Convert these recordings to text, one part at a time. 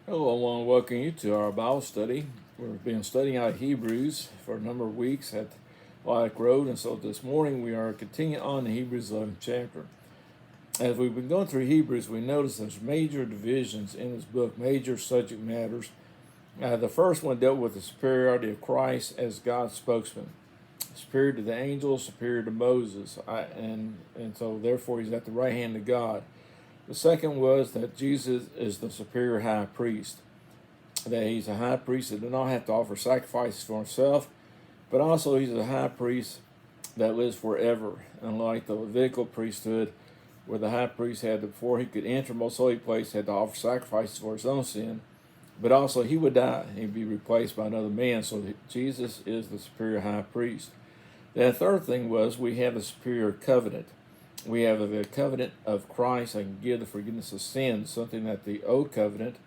Hello, I want to welcome you to our Bible study. We've been studying out Hebrews for a number of weeks at Lilac Road, and so this morning we are continuing on the Hebrews 11th chapter. As we've been going through Hebrews, we notice there's major divisions in this book, major subject matters. The first one dealt with the superiority of Christ as God's spokesman, superior to the angels, superior to Moses, and so therefore he's at the right hand of God. The second was that Jesus is the superior high priest, that he's a high priest that did not have to offer sacrifices for himself, but also he's a high priest that lives forever, unlike the Levitical priesthood, where the high priest had to, before he could enter most holy place, had to offer sacrifices for his own sin, but also he would die. He'd be replaced by another man, so Jesus is the superior high priest. Then the third thing was we have a superior covenant. We have the covenant of Christ that can give the forgiveness of sins, something that the old covenant,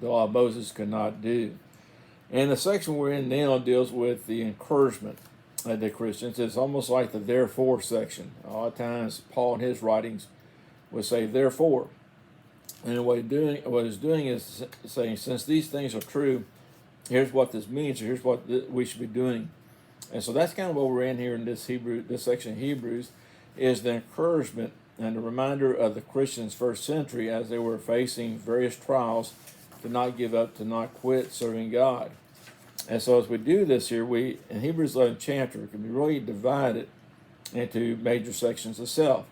the law of Moses, could not do. And the section we're in now deals with the encouragement of the Christians. It's almost like the therefore section. A lot of times Paul in his writings would say therefore. And what he's doing is saying, since these things are true, here's what this means, here's what we should be doing. And so that's kind of what we're in here in this section of Hebrews, is the encouragement and the reminder of the Christians first century as they were facing various trials to not give up, to not quit serving God. And so as we do this here, we in Hebrews 11 chapter can be really divided into major sections itself.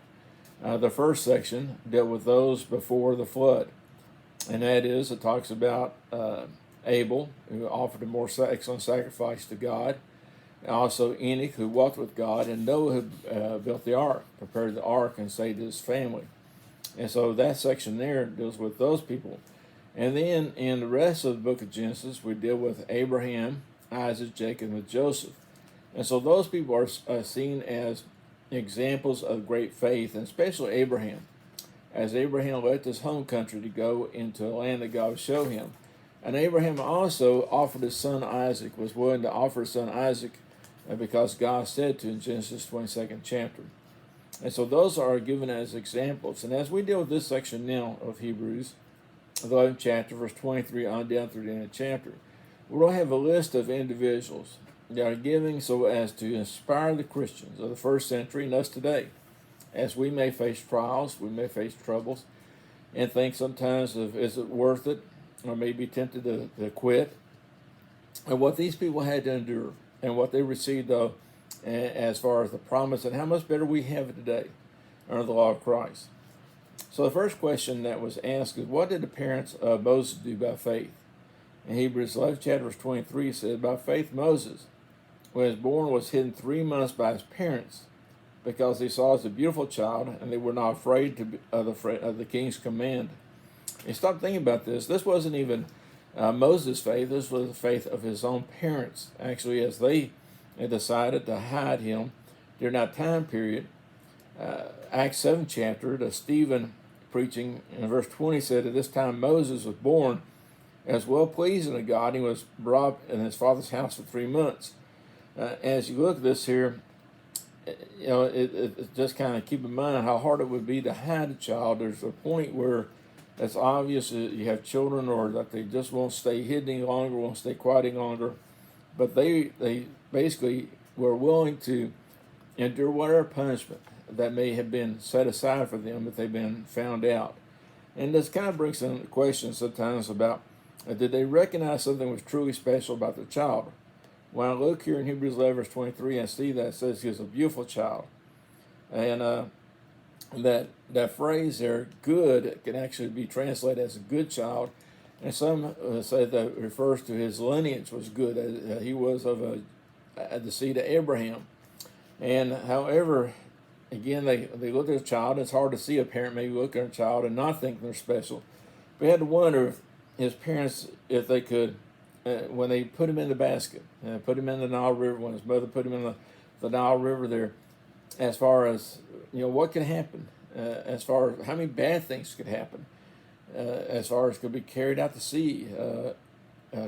The first section dealt with those before the flood, and that is, it talks about Abel, who offered a more excellent sacrifice to God. Also Enoch, who walked with God, and Noah, who built the ark, prepared the ark, and saved his family. And so that section there deals with those people. And then in the rest of the book of Genesis, we deal with Abraham, Isaac, Jacob, and Joseph. And so those people are seen as examples of great faith, and especially Abraham, as Abraham left his home country to go into a land that God would show him. And Abraham also offered his son Isaac, was willing to offer his son Isaac because God said to in Genesis 22nd chapter. And so those are given as examples. And as we deal with this section now of Hebrews, the 11th chapter, verse 23 on down through the end of the chapter, we'll have a list of individuals that are giving so as to inspire the Christians of the first century and us today. As we may face trials, we may face troubles, and think sometimes of, is it worth it? Or may be tempted to quit. And what these people had to endure, and what they received, though, as far as the promise, and how much better we have it today under the law of Christ. So the first question that was asked is, what did the parents of Moses do by faith? In Hebrews 11 chapter verse 23 says, by faith Moses, when he was born, was hidden 3 months by his parents, because they saw as a beautiful child, and they were not afraid of the king's command. And stop thinking about this. This wasn't even Moses' faith. This was the faith of his own parents, actually, as they had decided to hide him during that time period. Acts 7 chapter, to Stephen preaching in verse 20 said, at this time Moses was born as well pleasing to God. He was brought in his father's house for 3 months. As you look at this here, you know, it just kind of keep in mind how hard it would be to hide a child. There's a point where it's obvious that you have children, or that they just won't stay hidden any longer, won't stay quiet any longer. But they basically were willing to endure whatever punishment that may have been set aside for them if they've been found out. And this kind of brings in questions sometimes about, did they recognize something was truly special about the child? When I look here in Hebrews 11 verse 23, I see that it says he was a beautiful child. And that phrase there, good, can actually be translated as a good child. And some say that it refers to his lineage was good. He was of the seed of Abraham. And however, again, they look at a child. It's hard to see a parent maybe look at a child and not think they're special. We had to wonder if his parents, if they could, when they put him in the basket, put him in the Nile River, when his mother put him in the Nile River there, as far as, you know, what could happen, as far as how many bad things could happen, as far as could be carried out to sea,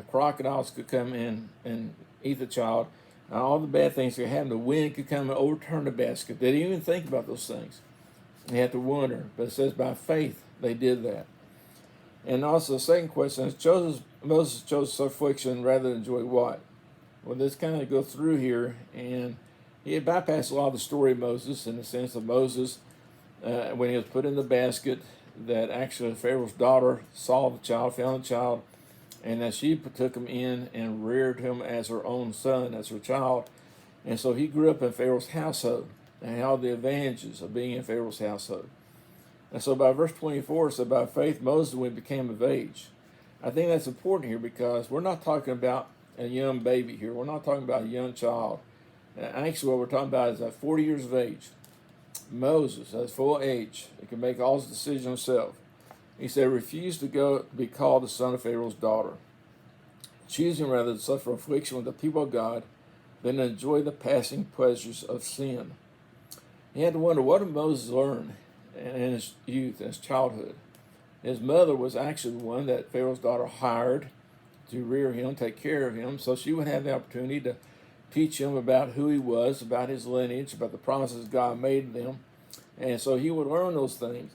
crocodiles could come in and eat the child, all the bad things could happen. The wind could come and overturn the basket. They didn't even think about those things. They had to wonder, but it says by faith they did that. And also the second question is, Moses chose affliction rather than enjoy what? Well, let's kind of go through here, and he had bypassed a lot of the story of Moses in the sense of Moses, when he was put in the basket, that actually Pharaoh's daughter saw the child, found the child, and that she took him in and reared him as her own son, as her child. And so he grew up in Pharaoh's household and had the advantages of being in Pharaoh's household. And so by verse 24, it said, by faith Moses, when he became of age. I think that's important here because we're not talking about a young baby here. We're not talking about a young child. Actually, what we're talking about is at 40 years of age, Moses, at full age, he can make all his decisions himself. He said, refused to go be called the son of Pharaoh's daughter, choosing rather to suffer affliction with the people of God than to enjoy the passing pleasures of sin. He had to wonder, what did Moses learn in his youth, in his childhood? His mother was actually the one that Pharaoh's daughter hired to rear him, take care of him, so she would have the opportunity to teach him about who he was, about his lineage, about the promises God made them. And so he would learn those things.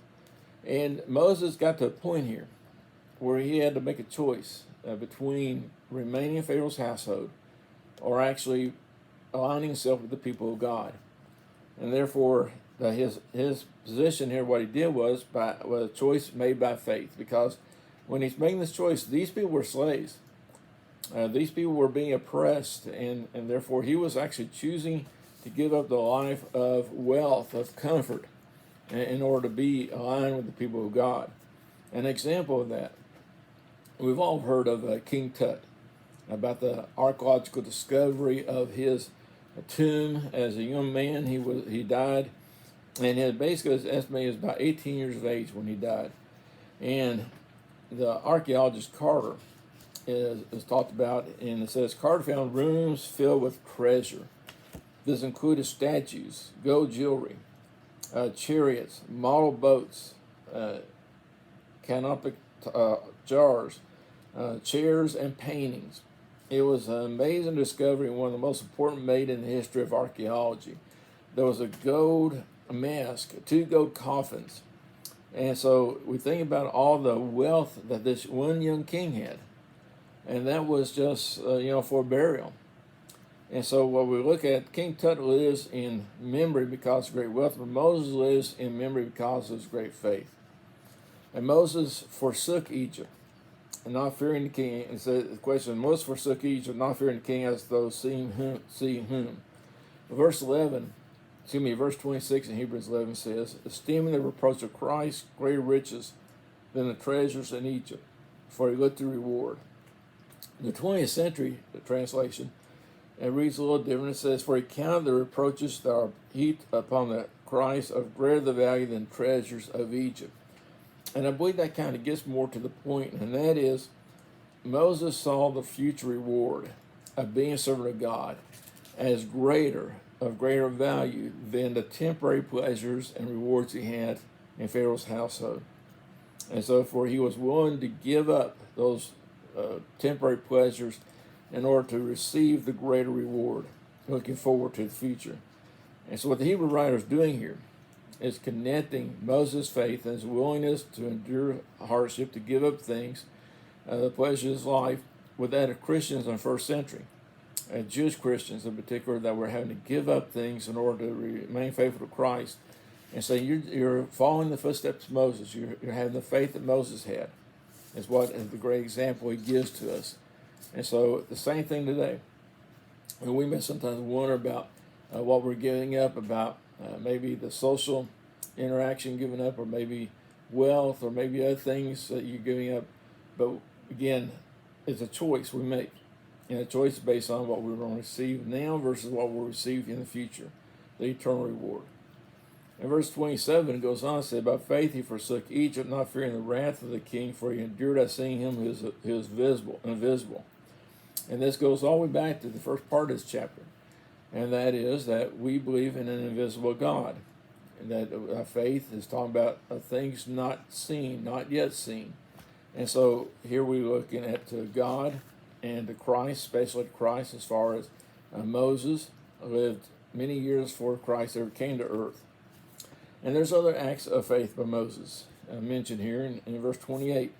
And Moses got to a point here where he had to make a choice between remaining in Pharaoh's household or actually aligning himself with the people of God. And therefore, his position here, what he did was a choice made by faith. Because when he's making this choice, these people were slaves. These people were being oppressed, and therefore he was actually choosing to give up the life of wealth, of comfort, in order to be aligned with the people of God. An example of that, we've all heard of King Tut, about the archaeological discovery of his tomb as a young man. He died, and his basically estimated about 18 years of age when he died. And the archaeologist Carter is talked about, and it says Carter found rooms filled with treasure. This included statues, gold jewelry, chariots, model boats, canopic jars, chairs, and paintings. It was an amazing discovery and one of the most important made in the history of archaeology. There was a gold mask, 2 gold coffins. And so we think about all the wealth that this one young king had. And that was just, for burial. And so what we look at, King Tut lives in memory because of great wealth, but Moses lives in memory because of his great faith. And Moses forsook Egypt, and not fearing the king. And so the question, Moses forsook Egypt, not fearing the king, as though seeing whom. Verse 26 in Hebrews 11 says, esteeming the reproach of Christ greater riches than the treasures in Egypt, for he looked to reward. The 20th century translation, it reads a little different. It says, for he counted the reproaches that are heaped upon the Christ of greater the value than treasures of Egypt. And I believe that kind of gets more to the point, and that is, Moses saw the future reward of being a servant of God as of greater value than the temporary pleasures and rewards he had in Pharaoh's household. And so for he was willing to give up those temporary pleasures in order to receive the greater reward, looking forward to the future. And so what the Hebrew writer is doing here is connecting Moses' faith and his willingness to endure hardship, to give up things, the pleasures of his life, with that of Christians in the first century, Jewish Christians in particular, that were having to give up things in order to remain faithful to Christ. And so you're following the footsteps of Moses. You're having the faith that Moses had, is what is the great example he gives to us. And so the same thing today. And we may sometimes wonder about what we're giving up, about maybe the social interaction given up, or maybe wealth, or maybe other things that you're giving up. But again, it's a choice we make. And a choice based on what we're going to receive now versus what we'll receive in the future, the eternal reward. In verse 27, it goes on to say, by faith he forsook Egypt, not fearing the wrath of the king, for he endured as seeing him who is invisible. And this goes all the way back to the first part of this chapter. And that is that we believe in an invisible God. And that our faith is talking about things not seen, not yet seen. And so here we're looking at God and to Christ, especially Christ, as far as Moses lived many years before Christ ever came to earth. And there's other acts of faith by Moses mentioned here in verse 28.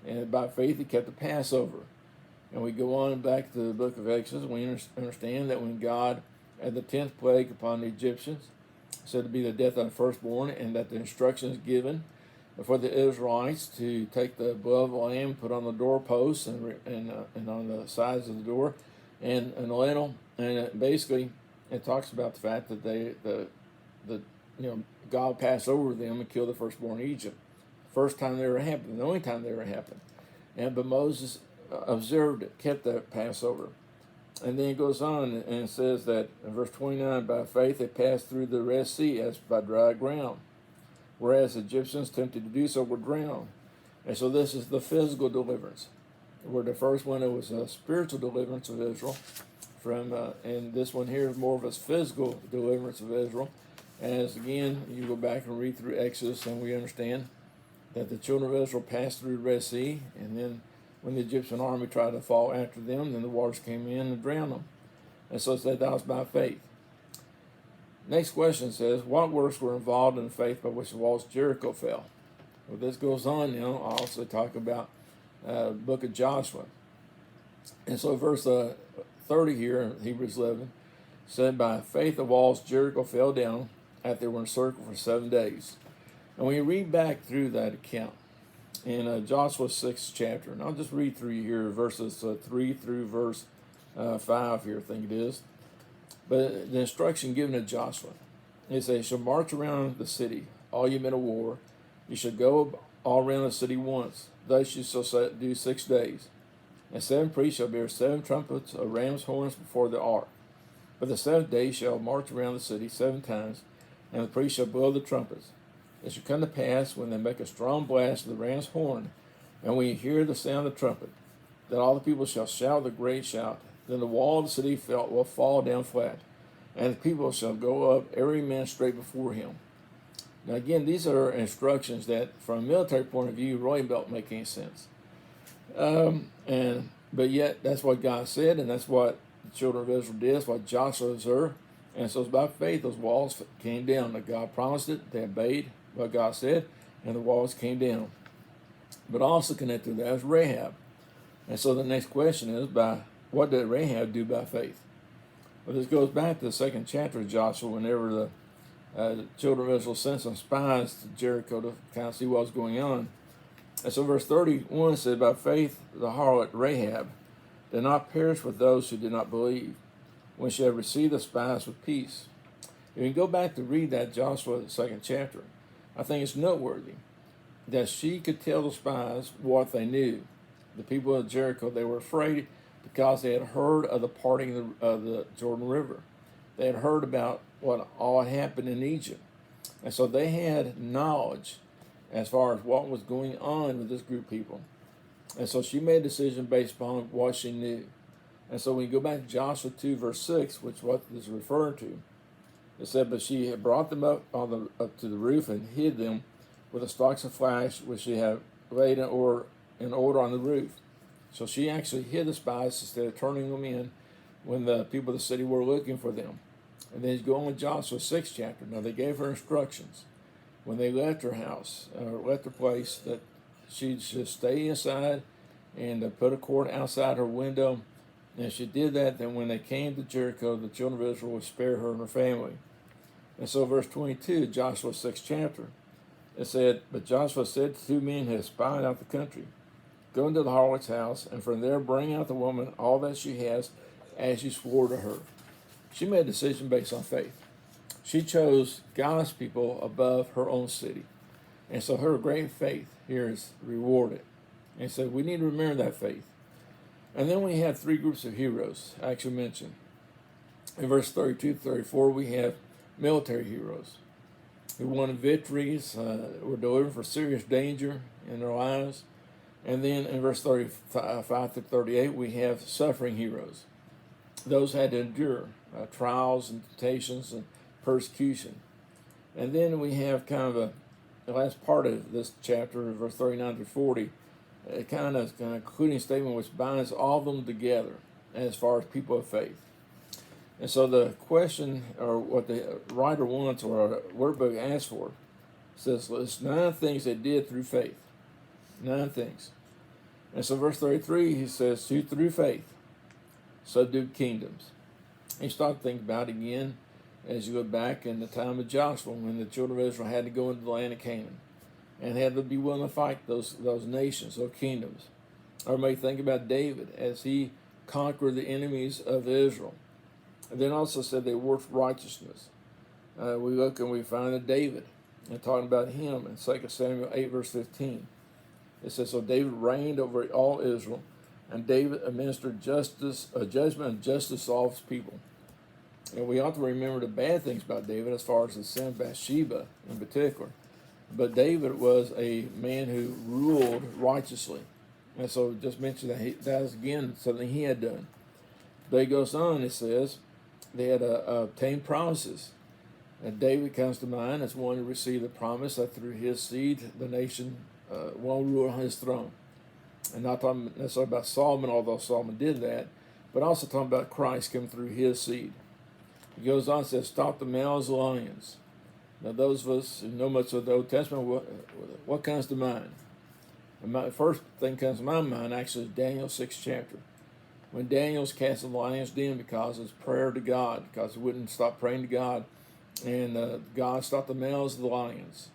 And by faith he kept the Passover. And we go on back to the book of Exodus. We understand that when God had the 10th plague upon the Egyptians, said to be the death of the firstborn, and that the instructions given for the Israelites to take the blood of the lamb, put on the doorposts and on the sides of the door, and the lintel, and basically it talks about the fact that God passed over them and killed the firstborn in Egypt. First time that ever happened, the only time that ever happened. But Moses observed it, kept that Passover. And then it goes on and says that in verse 29, by faith they passed through the Red Sea as by dry ground, whereas the Egyptians tempted to do so were drowned. And so this is the physical deliverance. Where the first one, it was a spiritual deliverance of Israel, and this one here is more of a physical deliverance of Israel. As again, you go back and read through Exodus, and we understand that the children of Israel passed through the Red Sea, and then when the Egyptian army tried to fall after them, then the waters came in and drowned them. And so it said that was by faith. Next question says, what works were involved in the faith by which the walls of Jericho fell? Well, this goes on, I also talk about the book of Joshua. And so verse 30 here in Hebrews 11 said, by faith the walls of Jericho fell down after they were encircled for 7 days. And when you read back through that account, in Joshua 6th chapter, and I'll just read through here verses 3 through verse 5 here, I think it is. But the instruction given to Joshua, it says, you shall march around the city, all you men of war. You shall go all around the city once. Thus you shall do 6 days. And 7 priests shall bear 7 trumpets of ram's horns before the ark. But the 7th day shall march around the city 7 times, and the priests shall blow the trumpets. It shall come to pass, when they make a strong blast of the ram's horn, and when you hear the sound of the trumpet, that all the people shall shout with a great shout. Then the wall of the city will fall down flat, and the people shall go up, every man straight before him. Now again, these are instructions that, from a military point of view, really don't make any sense. But yet, that's what God said, and that's what the children of Israel did. That's what Joshua observed. And so it's by faith those walls came down. That God promised it. They obeyed what God said, and the walls came down. But also connected to that is Rahab. And so the next question is, by what did Rahab do by faith? Well, this goes back to the 2nd chapter of Joshua, whenever the children of Israel sent some spies to Jericho to kind of see what was going on. And so verse 31 said, by faith the harlot Rahab did not perish with those who did not believe, when she had received the spies with peace. If you go back to read that Joshua 2nd chapter, I think it's noteworthy that she could tell the spies what they knew. The people of Jericho, they were afraid because they had heard of the parting of the Jordan River. They had heard about what all had happened in Egypt. And so they had knowledge as far as what was going on with this group of people. And so she made a decision based upon what she knew. And so when you go back to Joshua 2, verse 6, which what this is referring to, it said, but she had brought them up to the roof and hid them with the stalks of flax which she had laid in order on the roof. So she actually hid the spies instead of turning them in when the people of the city were looking for them. And then you go on to Joshua 6th chapter. Now they gave her instructions when they left her house, or left her place, that she should stay inside and put a cord outside her window. And if she did that, then when they came to Jericho, the children of Israel would spare her and her family. And so verse 22, Joshua 6th chapter, it said, but Joshua said to 2 men who had spied out the country, go into the harlot's house, and from there bring out the woman all that she has, as you swore to her. She made a decision based on faith. She chose God's people above her own city. And so her great faith here is rewarded. And so we need to remember that faith. And then we have 3 groups of heroes I actually mentioned. In verse 32 to 34, we have military heroes who won victories, were delivered from serious danger in their lives. And then in verse 35 to 38, we have suffering heroes. Those had to endure trials and temptations and persecution. And then we have kind of the last part of this chapter, verse 39 to 40, kind of a concluding statement which binds all of them together as far as people of faith. And so the question, or what the writer wants, or our word book asks for, says, list 9 things they did through faith. 9 things. And so verse 33, he says, who through faith subdued kingdoms. And you start to think about it again as you go back in the time of Joshua, when the children of Israel had to go into the land of Canaan and had to be willing to fight those nations, those kingdoms. Or may think about David as he conquered the enemies of Israel. And then also said they worked righteousness. We look and we find that David, and talking about him in 2 Samuel 8, verse 15. It says, so David reigned over all Israel, and David administered judgment and justice to all his people. And we ought to remember the bad things about David as far as the sin of Bathsheba in particular. But David was a man who ruled righteously. And so just mention that that is again something he had done. But it goes on, it says, they had obtained promises. And David comes to mind as one who received the promise that through his seed the nation will rule on his throne. And not talking necessarily about Solomon, although Solomon did that, but also talking about Christ coming through his seed. He goes on and says, stop the mouths of lions. Now those of us who know much of the Old Testament, what comes to mind? And my first thing comes to my mind actually is Daniel 6th chapter. When Daniel's cast in the lion's den because of his prayer to God, because he wouldn't stop praying to God, and God stopped the mouths of the lions.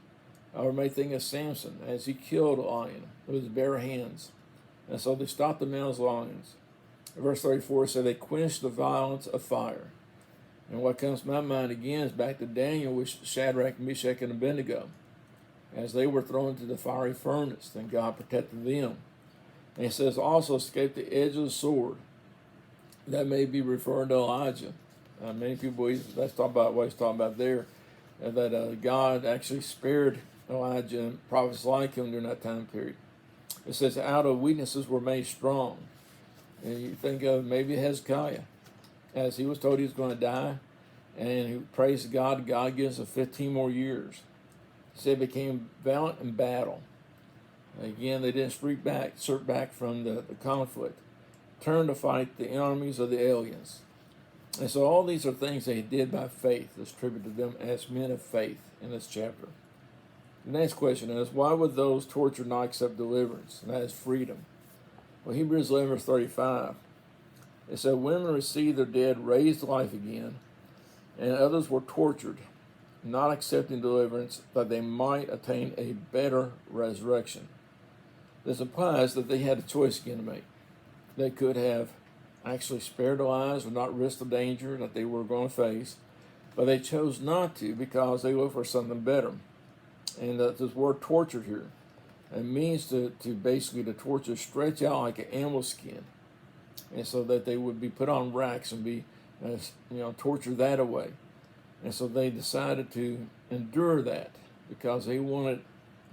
Or may think of Samson as he killed a lion with his bare hands. And so they stopped the mouths of lions. Verse 34 said they quenched the violence of fire. And what comes to my mind again is back to Daniel with Shadrach, Meshach, and Abednego. As they were thrown into the fiery furnace, then God protected them. And it says also escape the edge of the sword. That may be referring to Elijah. Many people believe that's talking about what he's talking about there, that God actually spared Elijah and prophets like him during that time period. It says out of weaknesses were made strong. And you think of maybe Hezekiah, as he was told he was going to die, and he prays to God. God gives him 15 more years. He said he became valiant in battle. Again, they didn't shrink back from the conflict. Turned to fight the armies of the aliens. And so all these are things they did by faith. That's attributed to them as men of faith in this chapter. The next question is, why would those tortured not accept deliverance? And that is freedom. Well, Hebrews 11, verse 35. It said, women received their dead raised to life again, and others were tortured, not accepting deliverance, that they might attain a better resurrection. This implies that they had a choice again to make. They could have actually spared their lives or not risked the danger that they were going to face, but they chose not to because they looked for something better. And this word tortured here, it means to basically to torture, stretch out like an animal skin, and so that they would be put on racks and be, tortured that away. And so they decided to endure that because they wanted,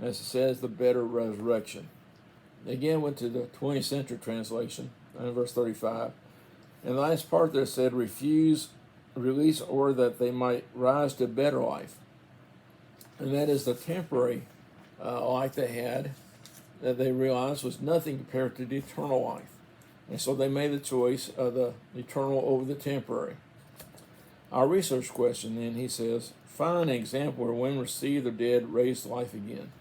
as it says, the better resurrection. They again went to the 20th century translation, in verse 35. And the last part there said, release or that they might rise to a better life. And that is the temporary life they had that they realized was nothing compared to the eternal life. And so they made the choice of the eternal over the temporary. Our research question then, he says, find an example where women received their dead raised to life again.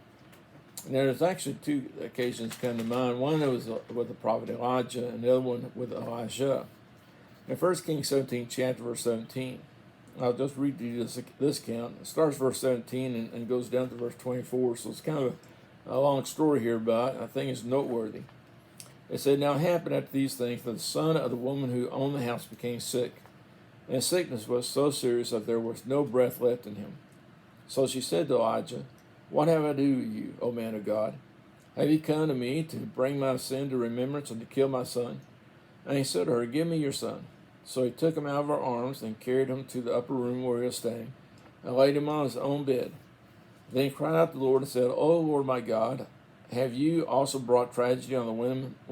And there's actually two occasions come to mind. One was with the prophet Elijah, and the other one with Elisha. In 1 Kings 17, chapter verse 17, I'll just read to you this account. It starts verse 17 and goes down to verse 24, so it's kind of a long story here, but I think it's noteworthy. It said, now it happened after these things that the son of the woman who owned the house became sick, and his sickness was so serious that there was no breath left in him. So she said to Elijah, what have I to do with you, O man of God? Have you come to me to bring my sin to remembrance and to kill my son? And he said to her, give me your son. So he took him out of her arms and carried him to the upper room where he was staying, and laid him on his own bed. Then he cried out to the Lord and said, O Lord my God, have you also brought tragedy on the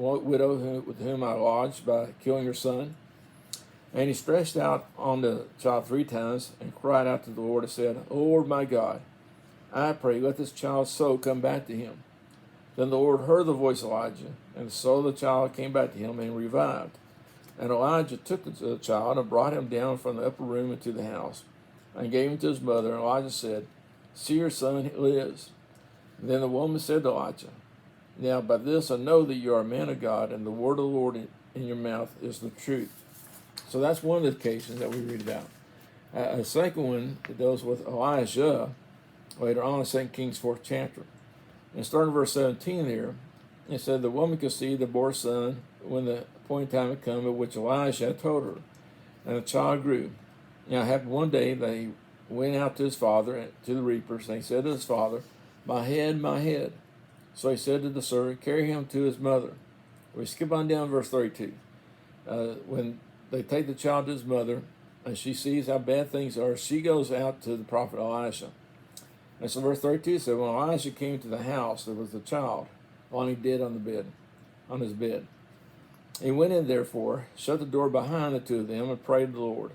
widow with whom I lodged by killing your son? And he stretched out on the child 3 times and cried out to the Lord and said, O Lord my God, I pray, let this child's soul come back to him. Then the Lord heard the voice of Elijah, and the soul of the child came back to him and revived. And Elijah took the child and brought him down from the upper room into the house, and gave him to his mother. And Elijah said, see, your son lives. And then the woman said to Elijah, Now by this I know that you are a man of God, and the word of the Lord in your mouth is the truth. So that's one of the occasions that we read about. A second one that deals with Elijah later on in 2 Kings 4th chapter. And starting in verse 17 here, it said, the woman conceived and bore a son when the appointed time had come, at which Elijah had told her. And the child grew. Now it happened one day that he went out to his father, to the reapers, and he said to his father, my head, my head. So he said to the servant, carry him to his mother. We skip on down to verse 32. When they take the child to his mother, and she sees how bad things are, she goes out to the prophet Elisha. And so verse 32 said, when Elisha came to the house, there was the child lying dead on his bed. He went in, therefore, shut the door behind the two of them, and prayed to the Lord.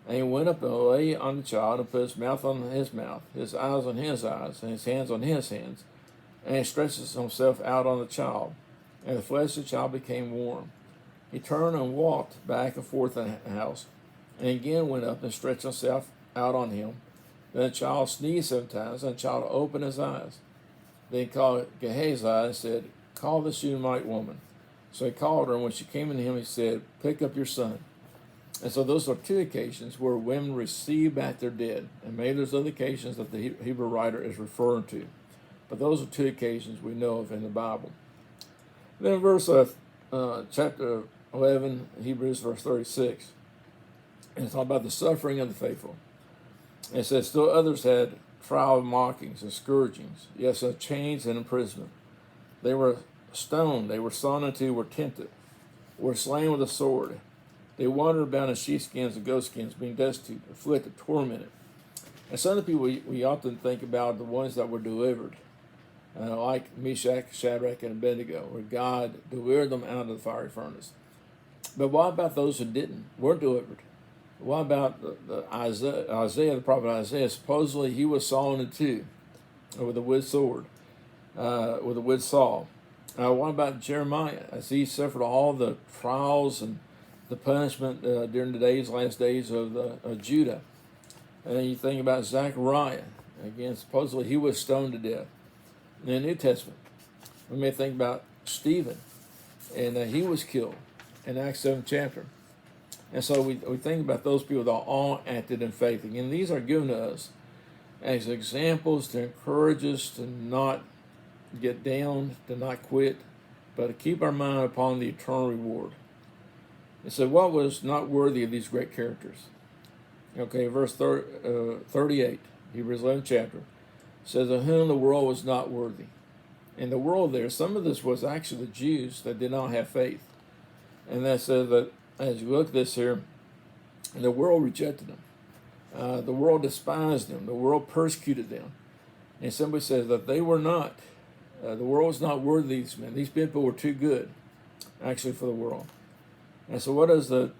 And he went up and lay on the child, and put his mouth on his mouth, his eyes on his eyes, and his hands on his hands. And he stretches himself out on the child, and the flesh of the child became warm. He turned and walked back and forth in the house, and again went up and stretched himself out on him. Then the child sneezed 7 times, and the child opened his eyes. Then he called Gehazi and said, call the Shunammite woman. So he called her, and when she came to him, he said, pick up your son. And so those are 2 occasions where women receive back their dead. And maybe there's other occasions that the Hebrew writer is referring to. But those are 2 occasions we know of in the Bible. Then verse chapter 11, Hebrews verse 36. And it's all about the suffering of the faithful. And it says, still others had trial of mockings and scourgings, yes, of chains and imprisonment. They were stoned, they were sawn into, were tempted, were slain with a sword. They wandered about in sheepskins and goatskins, being destitute, afflicted, tormented. And some of the people we often think about the ones that were delivered, like Meshach, Shadrach, and Abednego, where God delivered them out of the fiery furnace. But what about those who weren't delivered? What about Isaiah, the prophet Isaiah? Supposedly he was sawn in two with a wood sword, with a wood saw. What about Jeremiah, as he suffered all the trials and the punishment during the last days of Judah? And then you think about Zechariah. Again, supposedly he was stoned to death. In the New Testament, we may think about Stephen, and he was killed in Acts 7th chapter. And so we think about those people that all acted in faith. Again, these are given to us as examples to encourage us to not get down, to not quit, but to keep our mind upon the eternal reward. And so what was not worthy of these great characters? Okay, verse 38, Hebrews 11th chapter, says, of whom the world was not worthy. And the world there, some of this was actually the Jews that did not have faith. And that says that, as you look at this here, the world rejected them. The world despised them. The world persecuted them. And somebody says that they were not. The world was not worthy of these men. These people were too good, actually, for the world. And so what does that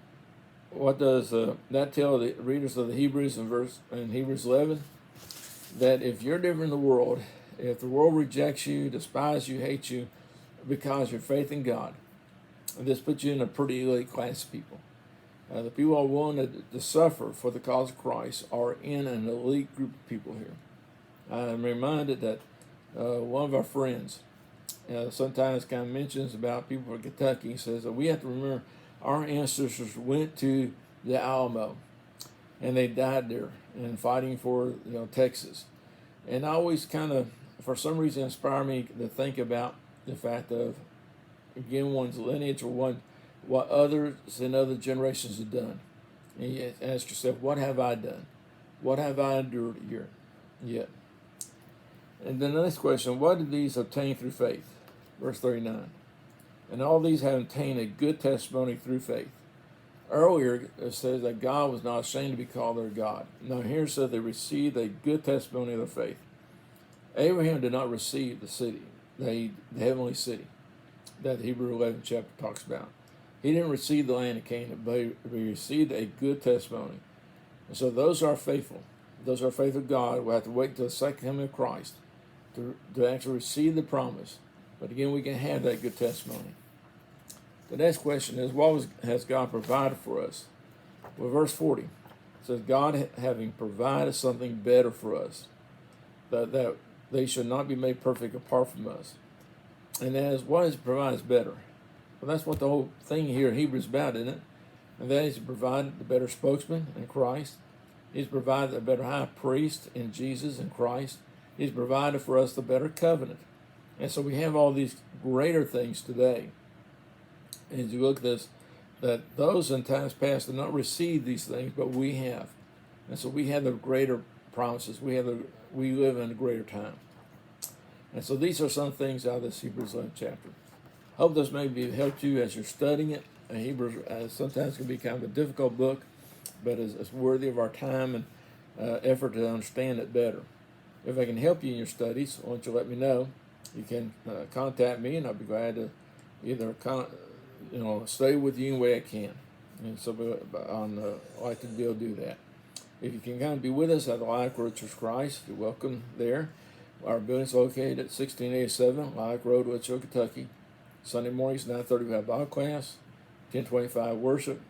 tell the readers of the Hebrews in Hebrews 11? That if you're different in the world, if the world rejects you, despises you, hates you, because of your faith in God, this puts you in a pretty elite class of people. The people who are willing to suffer for the cause of Christ are in an elite group of people here. I'm reminded that one of our friends sometimes kind of mentions about people from Kentucky. He says that we have to remember our ancestors went to the Alamo and they died there and fighting for Texas. And I always kind of, for some reason, inspire me to think about the fact of, again, one's lineage or what others in other generations have done. And you ask yourself, what have I done? What have I endured here yet? And then the next question, what did these obtain through faith? Verse 39. And all these have obtained a good testimony through faith. Earlier, it says that God was not ashamed to be called their God. Now here it says they received a good testimony of their faith. Abraham did not receive the city, the heavenly city that Hebrew 11 chapter talks about. He didn't receive the land of Canaan, but he received a good testimony. And so those are faithful. Those are faithful of God. We'll have to wait until the second coming of Christ to actually receive the promise. But again, we can have that good testimony. The next question is, what has God provided for us? Well, verse 40 says, God having provided something better for us, that they should not be made perfect apart from us. And that is, what is provides better? Well, that's what the whole thing here in Hebrews is about, isn't it? And that is to provide the better spokesman in Christ. He's provided a better high priest in Jesus and Christ. He's provided for us the better covenant. And so we have all these greater things today. And as you look at this, that those in times past did not receive these things, but we have. And so we have the greater promises. We live in a greater time. And so these are some things out of this Hebrews 11 chapter. Hope this maybe helped you as you're studying it. And Hebrews sometimes can be kind of a difficult book, but it's worthy of our time and effort to understand it better. If I can help you in your studies, why don't you let me know? You can contact me, and I'll be glad to either stay with you in the way I can. And so I'd like to be able to do that. If you can kind of be with us at the Lilac Road Church of Christ, you're welcome there. Our building's located at 1687 Lilac Road, Wichita, Kentucky. Sunday mornings, 9:30 we have Bible class, 10:25 worship,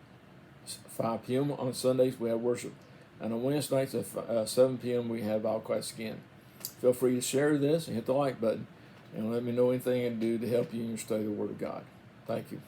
5 p.m. on Sundays we have worship, and on Wednesday nights at 7 p.m. we have Bible class again. Feel free to share this and hit the like button, and let me know anything I can do to help you in your study of the Word of God. Thank you.